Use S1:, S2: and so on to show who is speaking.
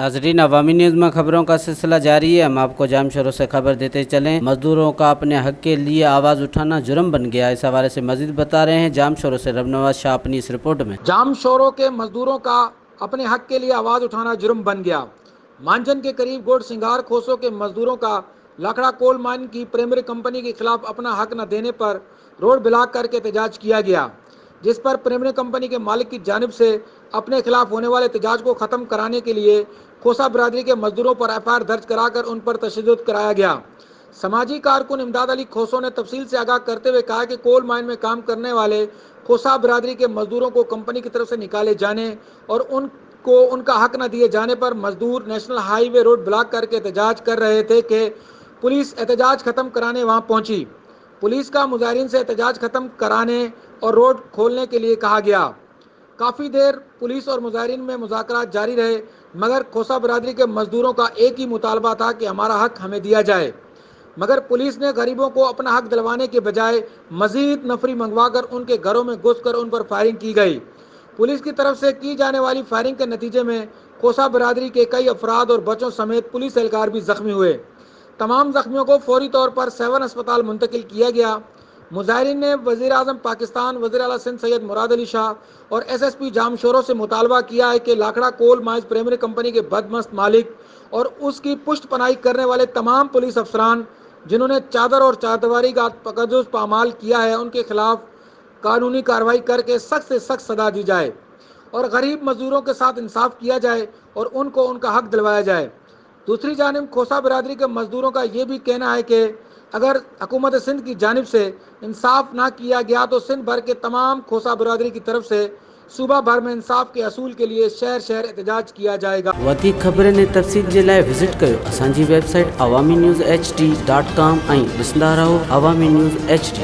S1: नाजरीन, अवामी न्यूज़ में खबरों का सिलसिला जारी है। हम आपको जाम शोरों से खबर देते चलें। मजदूरों का अपने हक के लिए आवाज़ उठाना जुर्म बन गया। इस हवाले से मजीद बता रहे हैं जाम शोरों से रबनवाज शाह अपनी इस रिपोर्ट में।
S2: जाम शोरों के मजदूरों का अपने हक के लिए आवाज़ उठाना जुर्म बन गया। मानजन के करीब गोड सिंगार खोसों के मजदूरों का लाखड़ा कोल माइन की प्राइमरी कंपनी के खिलाफ अपना हक न देने पर रोड ब्लॉक करके एहतजाज किया गया, जिस पर प्राइमरी कंपनी के मालिक की जानिब से अपने खिलाफ होने वाले एहतजाज को ख़त्म कराने के लिए खोसा बरादरी के मजदूरों पर एफआईआर दर्ज कराकर उन पर तशद्दुद कराया गया। समाजी कारकुन इमदाद अली खोसों ने तफसील से आगाह करते हुए कहा कि कोल माइन में काम करने वाले खोसा बरादरी के मजदूरों को कंपनी की तरफ से निकाले जाने और उनको उनका हक न दिए जाने पर मजदूर नेशनल हाईवे रोड ब्लॉक करके एहतजाज कर रहे थे कि पुलिस एहतजाज ख़त्म कराने वहां पहुंची। पुलिस का मुजाहिरीन से एहतजाज ख़त्म कराने और रोड खोलने के लिए कहा गया। काफ़ी देर पुलिस और मुजाहिरीन में मुज़ाकरात जारी रहे, मगर खोसा बरादरी के मजदूरों का एक ही मुतालबा था कि हमारा हक हमें दिया जाए। मगर पुलिस ने गरीबों को अपना हक दिलवाने के बजाय मजीद नफरी मंगवाकर उनके घरों में घुसकर उन पर फायरिंग की गई। पुलिस की तरफ से की जाने वाली फायरिंग के नतीजे में खोसा बरादरी के कई अफराद और बच्चों समेत पुलिस एहलकार भी जख्मी हुए। तमाम जख्मियों को फौरी तौर पर 7 अस्पताल मुंतकिल किया गया। मुजाहिरीन ने वज़ीर आज़म पाकिस्तान, वज़ीर आला सिंध सैयद मुराद अली शाह और SSP जाम शोरों से मुतालबा किया है कि लाखड़ा कोल माइंस प्राइमरी कंपनी के बदमस्त मालिक और उसकी पुष्ट पनाही करने वाले तमाम पुलिस अफसरान जिन्होंने चादर और चारदीवारी का तकद्दुस पामाल किया है, उनके खिलाफ कानूनी कार्रवाई करके सख्त से सख्त सजा दी जाए और गरीब मजदूरों के साथ इंसाफ किया जाए और उनको उनका हक दिलवाया जाए। दूसरी जानिब खोसा बरादरी के मजदूरों का ये भी कहना है कि अगर हुकूमत सिंध की जानिब से इंसाफ ना किया गया तो सिंध भर के तमाम खोसा बरादरी की तरफ से सूबा भर में इंसाफ के असूल के लिए शहर शहर एहतजाज किया जाएगा।
S1: वधीक खबरें ने तफ़सील जे लाइ विज़िट कयो असांजी वेबसाइट awamiNewsHD.com ऐं ॾिसंदा रहो अवामी न्यूज़ HD।